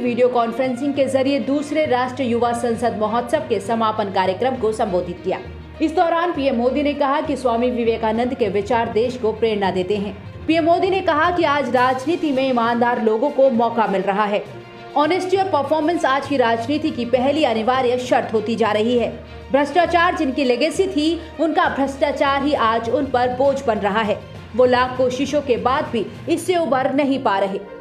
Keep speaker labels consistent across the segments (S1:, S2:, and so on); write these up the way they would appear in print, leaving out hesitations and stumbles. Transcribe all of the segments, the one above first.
S1: Video conferencing के जरिए दूसरे राष्ट्रीय युवा संसद महोत्सव के समापन कार्यक्रम को संबोधित किया। इस दौरान पीएम मोदी ने कहा कि स्वामी विवेकानंद के विचार देश को प्रेरणा देते हैं। पीएम मोदी ने कहा कि आज राजनीति में ईमानदार लोगों को मौका मिल रहा है। ऑनेस्टी और परफॉर्मेंस आज की राजनीति की पहली अनिवार्य शर्त होती जा रही है। भ्रष्टाचार जिनकी लेगेसी थी, उनका भ्रष्टाचार ही आज उन पर बोझ बन रहा है। वो लाख कोशिशों के बाद भी इससे उबर नहीं पा रहे।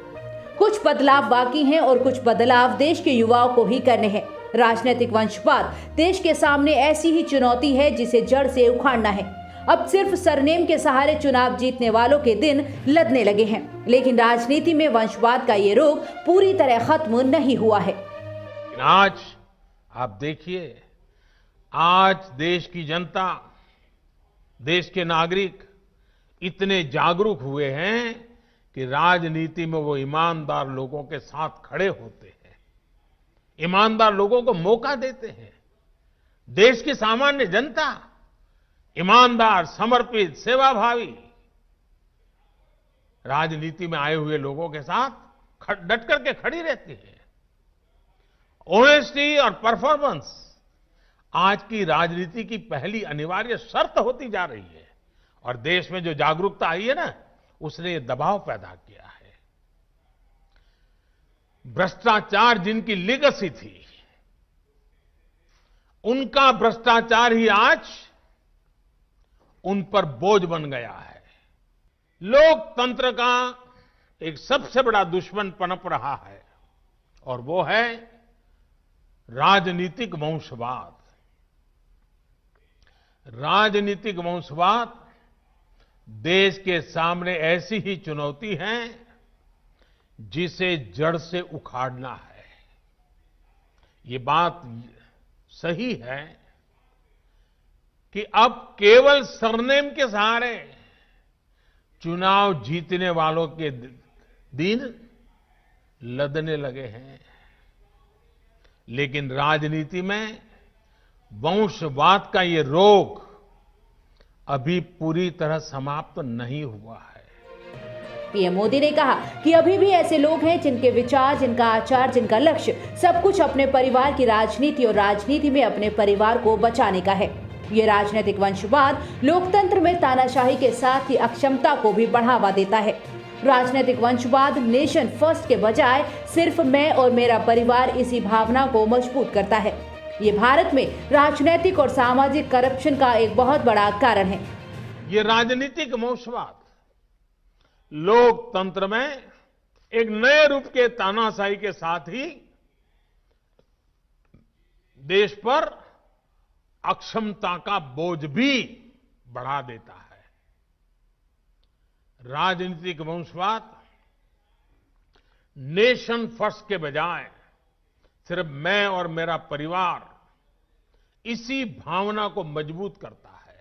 S1: कुछ बदलाव बाकी हैं और कुछ बदलाव देश के युवाओं को ही करने हैं। राजनीतिक वंशवाद देश के सामने ऐसी ही चुनौती है जिसे जड़ से उखाड़ना है। अब सिर्फ सरनेम के सहारे चुनाव जीतने वालों के दिन लदने लगे हैं, लेकिन राजनीति में वंशवाद का ये रोग पूरी तरह खत्म नहीं हुआ है।
S2: आज आप देखिए, आज देश की जनता, देश के नागरिक इतने जागरूक हुए हैं कि राजनीति में वो ईमानदार लोगों के साथ खड़े होते हैं, ईमानदार लोगों को मौका देते हैं। देश की सामान्य जनता ईमानदार, समर्पित, सेवाभावी राजनीति में आए हुए लोगों के साथ डट करके खड़ी रहती है। ऑनेस्टी और परफॉर्मेंस आज की राजनीति की पहली अनिवार्य शर्त होती जा रही है और देश में जो जागरूकता आई है ना, उसने ये दबाव पैदा किया है। भ्रष्टाचार जिनकी लेगेसी थी, उनका भ्रष्टाचार ही आज उन पर बोझ बन गया है। लोकतंत्र का एक सबसे बड़ा दुश्मन पनप रहा है और वो है राजनीतिक वंशवाद। राजनीतिक वंशवाद देश के सामने ऐसी ही चुनौती है जिसे जड़ से उखाड़ना है। ये बात सही है कि अब केवल सरनेम के सहारे चुनाव जीतने वालों के दिन लदने लगे हैं, लेकिन राजनीति में वंशवाद का ये रोग अभी पूरी तरह समाप्त नहीं हुआ है।
S1: पीएम मोदी ने कहा कि अभी भी ऐसे लोग हैं जिनके विचार, जिनका आचार, जिनका लक्ष्य सब कुछ अपने परिवार की राजनीति और राजनीति में अपने परिवार को बचाने का है। ये राजनीतिक वंशवाद लोकतंत्र में तानाशाही के साथ ही अक्षमता को भी बढ़ावा देता है। राजनीतिक वंशवाद नेशन फर्स्ट के बजाय सिर्फ मैं और मेरा परिवार इसी भावना को मजबूत करता है। ये भारत में राजनीतिक और सामाजिक करप्शन का एक बहुत बड़ा कारण है।
S2: ये राजनीतिक वंशवाद लोकतंत्र में एक नए रूप के तानाशाही के साथ ही देश पर अक्षमता का बोझ भी बढ़ा देता है। राजनीतिक वंशवाद नेशन फर्स्ट के बजाय सिर्फ मैं और मेरा परिवार, इसी भावना को मजबूत करता है।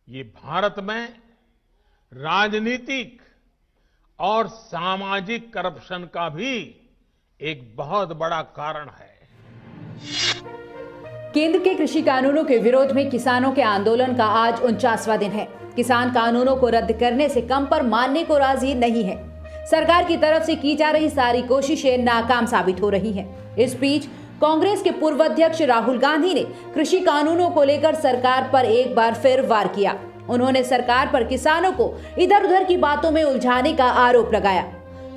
S2: ये भारत में राजनीतिक और सामाजिक करप्शन का भी एक बहुत बड़ा कारण है।
S1: केंद्र के कृषि कानूनों के विरोध में किसानों के आंदोलन का आज 49वां दिन है। किसान कानूनों को रद्द करने से कम पर मानने को राजी नहीं है। सरकार की तरफ से की जा रही सारी कोशिशें नाकाम साबित हो रही हैं। इस बीच कांग्रेस के पूर्व अध्यक्ष राहुल गांधी ने कृषि कानूनों को लेकर सरकार पर एक बार फिर वार किया। उन्होंने सरकार पर किसानों को इधर उधर की बातों में उलझाने का आरोप लगाया।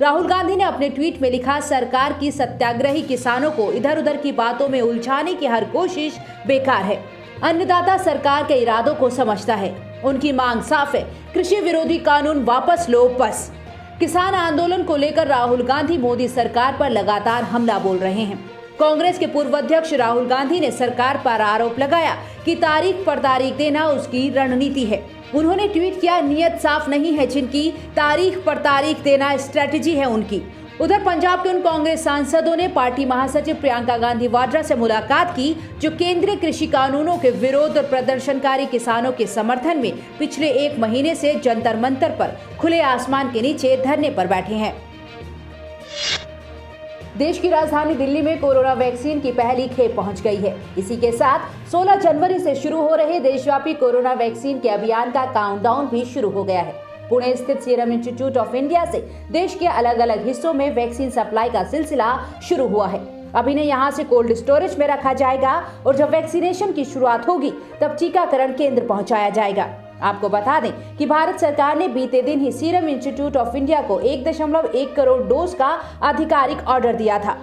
S1: राहुल गांधी ने अपने ट्वीट में लिखा, सरकार की सत्याग्रही किसानों को इधर उधर की बातों में उलझाने की हर कोशिश बेकार है। अन्नदाता सरकार के इरादों को समझता है। उनकी मांग साफ है, कृषि विरोधी कानून वापस लो बस। किसान आंदोलन को लेकर राहुल गांधी मोदी सरकार पर लगातार हमला बोल रहे हैं। कांग्रेस के पूर्व अध्यक्ष राहुल गांधी ने सरकार पर आरोप लगाया कि तारीख पर तारीख देना उसकी रणनीति है। उन्होंने ट्वीट किया, नियत साफ नहीं है जिनकी, तारीख पर तारीख देना स्ट्रेटजी है उनकी। उधर पंजाब के उन कांग्रेस सांसदों ने पार्टी महासचिव प्रियंका गांधी वाड्रा से मुलाकात की, जो केंद्रीय कृषि कानूनों के विरोध और प्रदर्शनकारी किसानों के समर्थन में पिछले 1 महीने से जंतर मंतर पर खुले आसमान के नीचे धरने पर बैठे हैं। देश की राजधानी दिल्ली में कोरोना वैक्सीन की पहली खेप पहुंच गई है। इसी के साथ 16 जनवरी से शुरू हो रहे देशव्यापी कोरोना वैक्सीन के अभियान का काउंटडाउन भी शुरू हो गया है। पुणे स्थित सीरम इंस्टीट्यूट ऑफ इंडिया से देश के अलग अलग हिस्सों में वैक्सीन सप्लाई का सिलसिला शुरू हुआ है। अब इन्हें यहां से कोल्ड स्टोरेज में रखा जाएगा और जब वैक्सीनेशन की शुरुआत होगी तब टीकाकरण केंद्र पहुंचाया जाएगा। आपको बता दें कि भारत सरकार ने बीते दिन ही सीरम इंस्टीट्यूट ऑफ इंडिया को 1.1 करोड़ डोज का आधिकारिक ऑर्डर दिया था।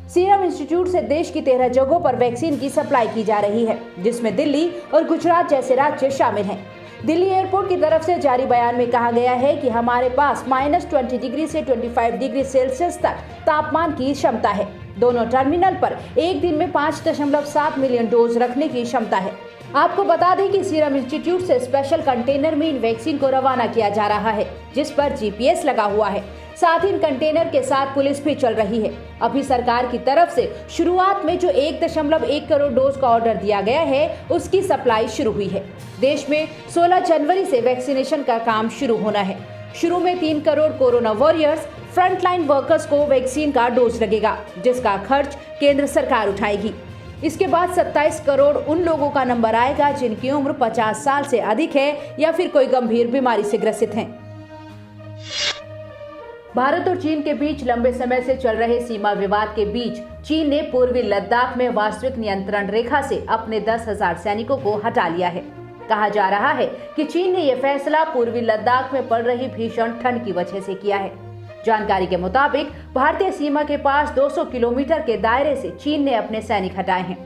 S1: सीरम इंस्टीट्यूट से देश की 13 जगहों पर वैक्सीन की सप्लाई की जा रही है, जिसमें दिल्ली और गुजरात जैसे राज्य शामिल हैं। दिल्ली एयरपोर्ट की तरफ से जारी बयान में कहा गया है कि हमारे पास -20 डिग्री से 25 डिग्री सेल्सियस तक तापमान की क्षमता है। दोनों टर्मिनल पर एक दिन में 5.7 मिलियन डोज रखने की क्षमता है। आपको बता दें कि सीरम इंस्टीट्यूट से स्पेशल कंटेनर में इन वैक्सीन को रवाना किया जा रहा है, जिस पर GPS लगा हुआ है। साथ ही इन कंटेनर के साथ पुलिस भी चल रही है। अभी सरकार की तरफ से शुरुआत में जो 1.1 करोड़ डोज का ऑर्डर दिया गया है, उसकी सप्लाई शुरू हुई है। देश में 16 जनवरी से वैक्सीनेशन का काम शुरू होना है। शुरू में 3 crore corona warriors frontline workers को वैक्सीन का डोज लगेगा, जिसका खर्च केंद्र सरकार उठाएगी। इसके बाद 27 करोड़ उन लोगों का नंबर आएगा जिनकी उम्र 50 साल से अधिक है या फिर कोई गंभीर बीमारी से ग्रसित हैं। भारत और चीन के बीच लंबे समय से चल रहे सीमा विवाद के बीच चीन ने पूर्वी लद्दाख में वास्तविक नियंत्रण रेखा से अपने 10,000 सैनिकों को हटा लिया है। कहा जा रहा है कि चीन ने यह फैसला पूर्वी लद्दाख में पड़ रही भीषण ठंड की वजह से किया है। जानकारी के मुताबिक भारतीय सीमा के पास 200 किलोमीटर के दायरे से चीन ने अपने सैनिक हटाए हैं।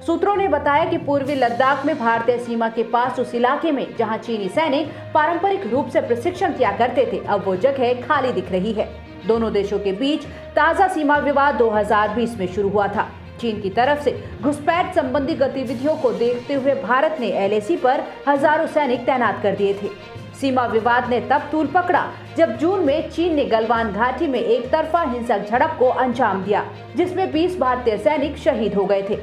S1: सूत्रों ने बताया कि पूर्वी लद्दाख में भारतीय सीमा के पास उस इलाके में जहां चीनी सैनिक पारंपरिक रूप से प्रशिक्षण किया करते थे, अब वो जगह खाली दिख रही है। दोनों देशों के बीच ताजा सीमा विवाद 2020 में शुरू हुआ था। चीन की तरफ से घुसपैठ संबंधी गतिविधियों को देखते हुए भारत ने LAC पर हजारों सैनिक तैनात कर दिए थे। सीमा विवाद ने तब तूल पकड़ा जब जून में चीन ने गलवान घाटी में एक तरफा हिंसक झड़प को अंजाम दिया, जिसमें 20 भारतीय सैनिक शहीद हो गए थे।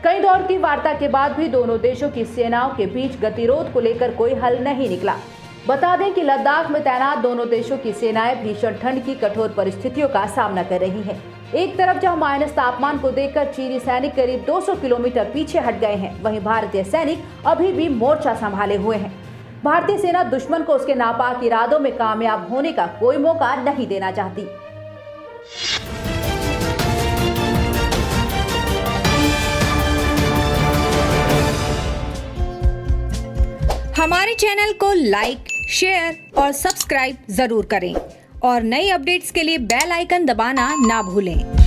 S1: कई दौर की वार्ता के बाद भी दोनों देशों की सेनाओं के बीच गतिरोध को लेकर कोई हल नहीं निकला। बता दें कि लद्दाख में तैनात दोनों देशों की सेनाएं भीषण ठंड की कठोर परिस्थितियों का सामना कर रही हैं। एक तरफ जहां माइनस तापमान को देखकर चीनी सैनिक करीब 200 किलोमीटर पीछे हट गए हैं, वहीं भारतीय सैनिक अभी भी मोर्चा संभाले हुए हैं। भारतीय सेना दुश्मन को उसके नापाक इरादों में कामयाब होने का कोई मौका नहीं देना चाहती।
S3: हमारे चैनल को लाइक, शेयर और सब्सक्राइब जरूर करें और नई अपडेट्स के लिए बेल आइकन दबाना ना भूलें।